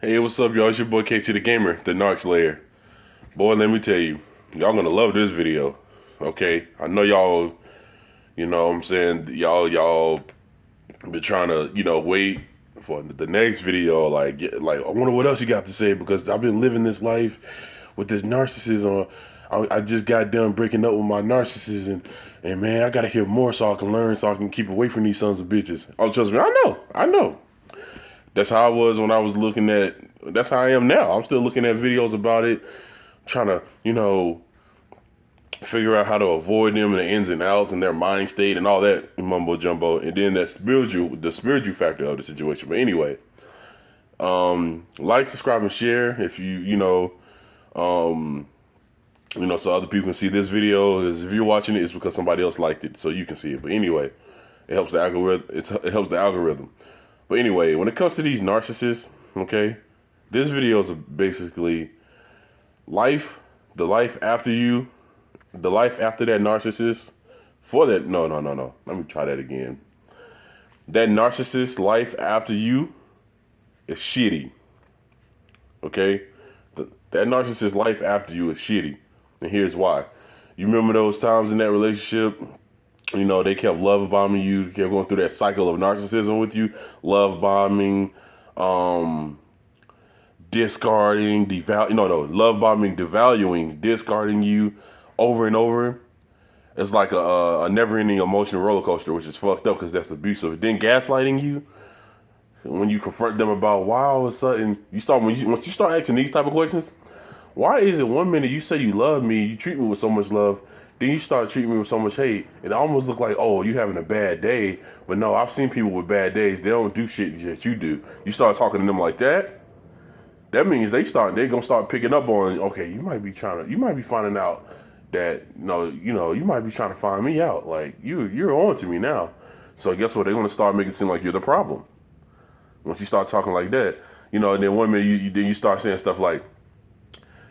Hey, what's up, y'all? It's your boy KT the Gamer, the Narc Slayer. Boy, let me tell you, y'all gonna love this video. Okay, I know y'all. You know what I'm saying, y'all been trying to wait for the next video. Like I wonder what else you got to say because I've been living this life with this narcissism. I just got done breaking up with my narcissism, and man, I gotta hear more so I can learn, so I can keep away from these sons of bitches. Oh, trust me, I know. That's how I was when I was looking at. That's how I am now. I'm still looking at videos about it, trying to figure out how to avoid them and the ins and outs and their mind state and all that mumbo jumbo, and then the spiritual factor of the situation. But anyway, like, subscribe, and share if so other people can see this video. 'Cause if you're watching it, it's because somebody else liked it, so you can see it. But anyway, it helps the algorithm. It helps the algorithm. But anyway, when it comes to these narcissists, okay, this video is basically the life after you, the life after that narcissist. For that, no. Let me try that again. That narcissist life after you is shitty. Okay, that narcissist life after you is shitty, and here's why. You remember those times in that relationship? They kept love bombing you, kept going through that cycle of narcissism with you, love bombing, discarding, love bombing, devaluing, discarding you over and over. It's like a never-ending emotional roller coaster, which is fucked up because that's abusive. Then gaslighting you when you confront them about why all of a sudden once you start asking these type of questions. Why is it one minute you say you love me, you treat me with so much love, then you start treating me with so much hate? It almost look like, oh, you having a bad day. But no, I've seen people with bad days. They don't do shit that you do. You start talking to them like that. That means they're gonna start picking up on, okay, you might be finding out that you might be trying to find me out. Like you're on to me now. So guess what? They're gonna start making it seem like you're the problem. Once you start talking like that, and then one minute you start saying stuff like,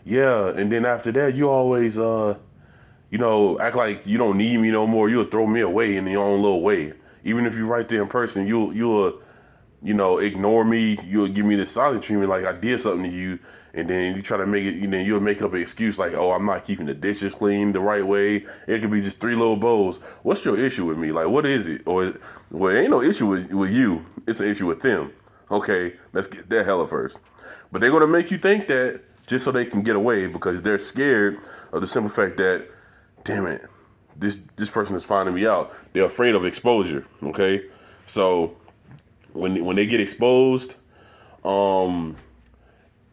yeah, and then after that, you always, act like you don't need me no more. You'll throw me away in your own little way. Even if you're right there in person, you'll ignore me. You'll give me the silent treatment like I did something to you. And then you try to make it, you'll make up an excuse like, oh, I'm not keeping the dishes clean the right way. It could be just 3 little bowls. What's your issue with me? Like, what is it? Or, well, it ain't no issue with you. It's an issue with them. Okay, let's get that hella first. But they're going to make you think that just so they can get away because they're scared of the simple fact that, damn it, this person is finding me out. They're afraid of exposure, okay? So when they get exposed,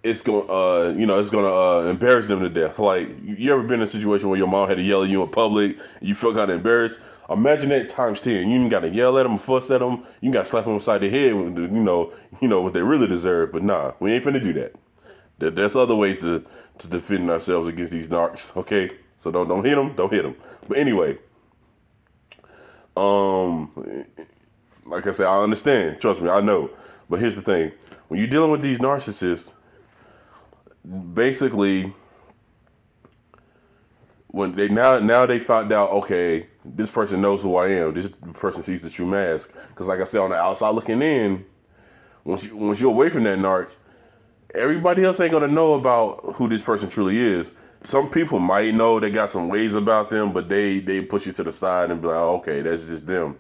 it's gonna embarrass them to death. Like, you ever been in a situation where your mom had to yell at you in public and you feel kind of embarrassed? Imagine that times 10. You got to yell at them, fuss at them. You got to slap them upside the head with what they really deserve. But nah, we ain't finna do that. There's other ways to defend ourselves against these narcs. Okay, so don't hit them. Don't hit them. But anyway, like I said, I understand. Trust me, I know. But here's the thing: when you're dealing with these narcissists, basically, when now they found out, okay, this person knows who I am. This person sees the true mask. Because like I said, on the outside looking in, once you're away from that narc, everybody else ain't gonna know about who this person truly is. Some people might know, they got some ways about them, but they push you to the side and be like, oh, okay, that's just them.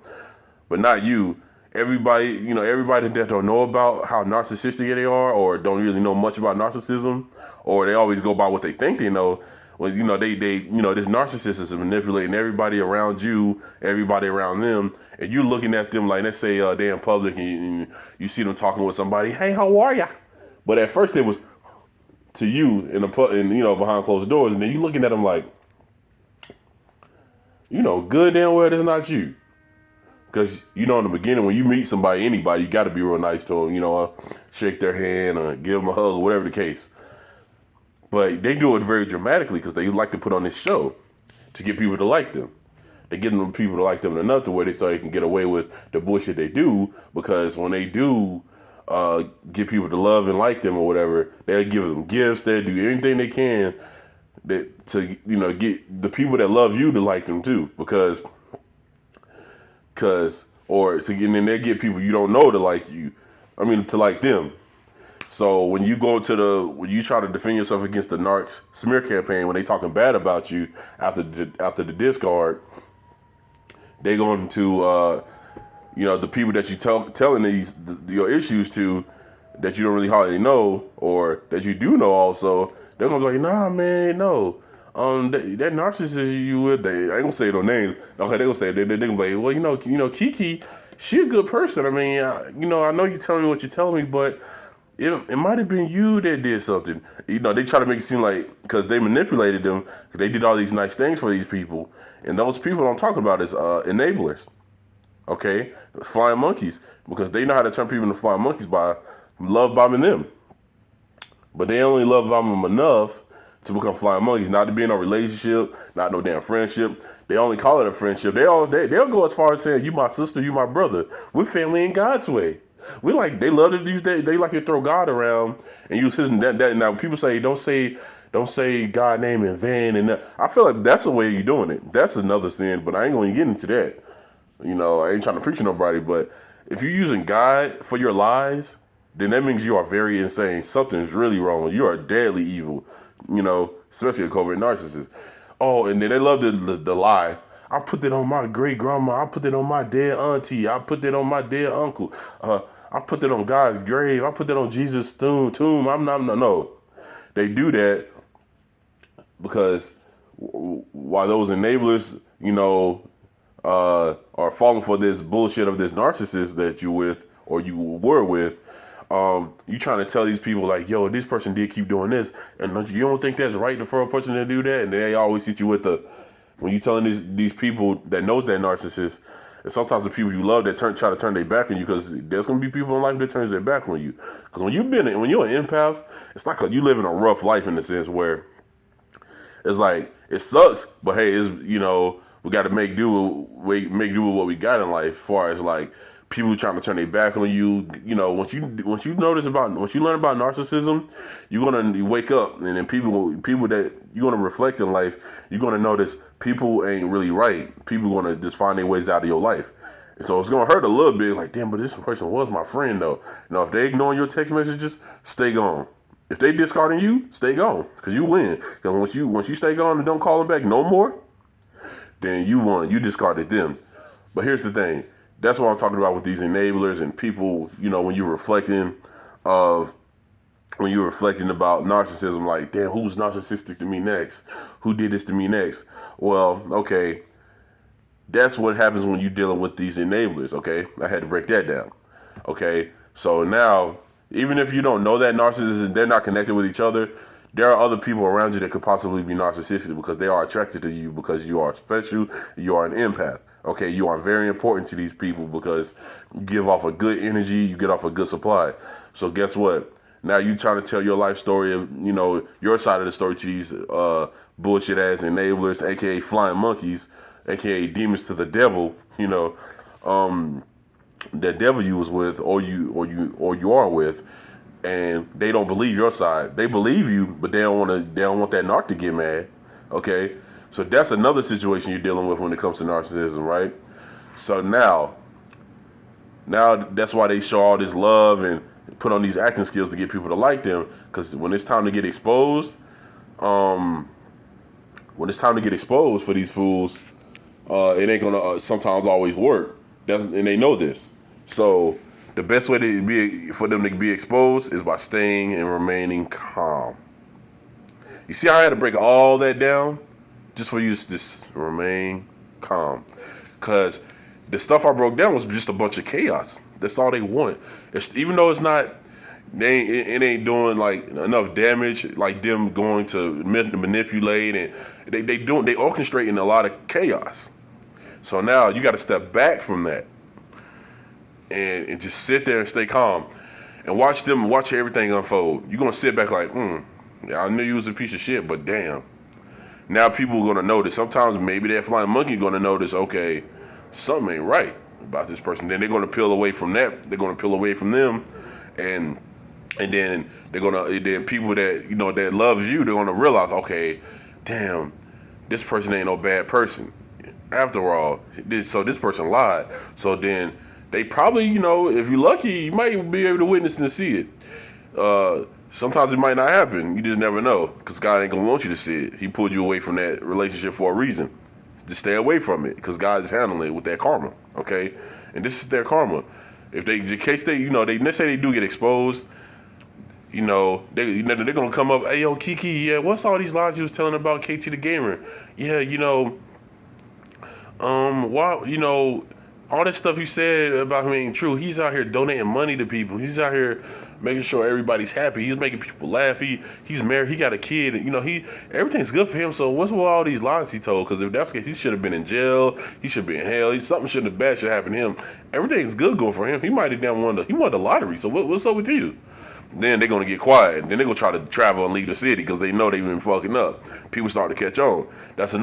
But not you. Everybody that don't know about how narcissistic they are, or don't really know much about narcissism, or they always go by what they think they know. Well, this narcissist is manipulating everybody around you, everybody around them, and you looking at them like, let's say they're in public and you see them talking with somebody. Hey, how are ya? But at first it was to you behind closed doors, and then you looking at them like, good damn well it's not you. Because, in the beginning, when you meet somebody, anybody, you got to be real nice to them, shake their hand or give them a hug or whatever the case. But they do it very dramatically because they like to put on this show to get people to like them. They get them people to like them enough to where they can get away with the bullshit they do, because when they do get people to love and like them or whatever, they'll give them gifts, they'll do anything they can to get the people that love you to like them too, and then they get people you don't know to like you. I mean, to like them. So when you go to when you try to defend yourself against the narcs smear campaign, when they talking bad about you after the discard, they going to the people that you telling your issues to, that you don't really hardly know, or that you do know also, they're gonna be like, nah, man, no. That narcissist you with, they ain't gonna say no name. Okay, they gonna say they gonna be like, well, Kiki, she a good person. I mean, I know you telling me what you're telling me, but it might have been you that did something. They try to make it seem like because they manipulated them, they did all these nice things for these people, and those people I'm talking about is enablers. Okay, flying monkeys, because they know how to turn people into flying monkeys by love bombing them. But they only love bomb them enough to become flying monkeys, not to be in a relationship, not no damn friendship. They only call it a friendship. They'll go as far as saying, "You my sister, you my brother. We're family in God's way." They love to use that. They like to throw God around and use his that. Now people say don't say God name in vain, and I feel like that's the way you're doing it. That's another sin, but I ain't going to get into that. I ain't trying to preach to nobody, but if you're using God for your lies, then that means you are very insane. Something's really wrong. You are deadly evil, especially a covert narcissist. Oh, and then they love the lie. I put that on my great grandma. I put that on my dead auntie. I put that on my dead uncle. I put that on God's grave. I put that on Jesus' tomb. I'm not, no. They do that because while those enablers, are falling for this bullshit of this narcissist that you with or you were with, you trying to tell these people like, yo, this person did keep doing this, and you don't think that's right for a person to do that? And they always hit you with when you telling these people that knows that narcissist, and sometimes the people you love that try to turn their back on you, because there's gonna be people in life that turns their back on you. Because when you're an empath, it's like you living a rough life in the sense where it's like it sucks, but hey, we got to make do with what we got in life. As far as like people trying to turn their back on you, once you learn about narcissism, you're gonna wake up, and then people that you're gonna reflect in life, you're gonna notice people ain't really right. People gonna just find their ways out of your life. And so it's gonna hurt a little bit, like, damn, but this person was my friend though. If they ignoring your text messages, stay gone. If they discarding you, stay gone, because you win. Because once you stay gone and don't call them back no more, then you won. You discarded them. But here's the thing. That's what I'm talking about with these enablers and people, when you're reflecting about narcissism, like, damn, who's narcissistic to me next? Who did this to me next? Well, okay, that's what happens when you're dealing with these enablers, okay? I had to break that down, okay? So now, even if you don't know that narcissist and they're not connected with each other, there are other people around you that could possibly be narcissistic because they are attracted to you because you are special, you are an empath. Okay, you are very important to these people because you give off a good energy, you get off a good supply. So guess what? Now you trying to tell your life story, your side of the story to these bullshit ass enablers, aka flying monkeys, aka demons to the devil, that devil you was with or you are with. And they don't believe your side. They believe you, but they don't want that narc to get mad. Okay? So that's another situation you're dealing with when it comes to narcissism, right? So now that's why they show all this love and put on these acting skills to get people to like them. Because when it's time to get exposed, for these fools, it ain't gonna sometimes always work. And they know this. So the best way for them to be exposed is by staying and remaining calm. You see how I had to break all that down just for you to just remain calm. Because the stuff I broke down was just a bunch of chaos. That's all they want. Even though it's not, it ain't doing like enough damage, like them going to manipulate, and they orchestrating a lot of chaos. So now you got to step back from that. And just sit there and stay calm and watch everything unfold. You're gonna sit back like, yeah, I knew you was a piece of shit, but damn. Now people are gonna notice. Sometimes maybe that flying monkey gonna notice, okay, something ain't right about this person. Then they're gonna peel away from that. They're gonna peel away from them, and then then people that that loves you, they're gonna realize, okay, damn, this person ain't no bad person. After all, this person lied. So then they probably, if you're lucky, you might be able to witness and see it. Sometimes it might not happen. You just never know, because God ain't gonna want you to see it. He pulled you away from that relationship for a reason. Just stay away from it, because God is handling it with that karma. Okay, and this is their karma. If they, in case they, let's say they do get exposed, they're gonna come up. Hey, yo, Kiki, yeah, what's all these lies you was telling about KT the gamer? Yeah, why, all that stuff you said about him ain't true. He's out here donating money to people. He's out here making sure everybody's happy. He's making people laugh. He's married. He got a kid. Everything's good for him. So what's with all these lies he told? Because if that's the case, he should have been in jail. He should be in hell. Something shouldn't have bad should happen to him. Everything's good going for him. He might have he won the lottery. So what's up with you? Then they're gonna get quiet. Then they're gonna try to travel and leave the city because they know they've been fucking up. People start to catch on. That's another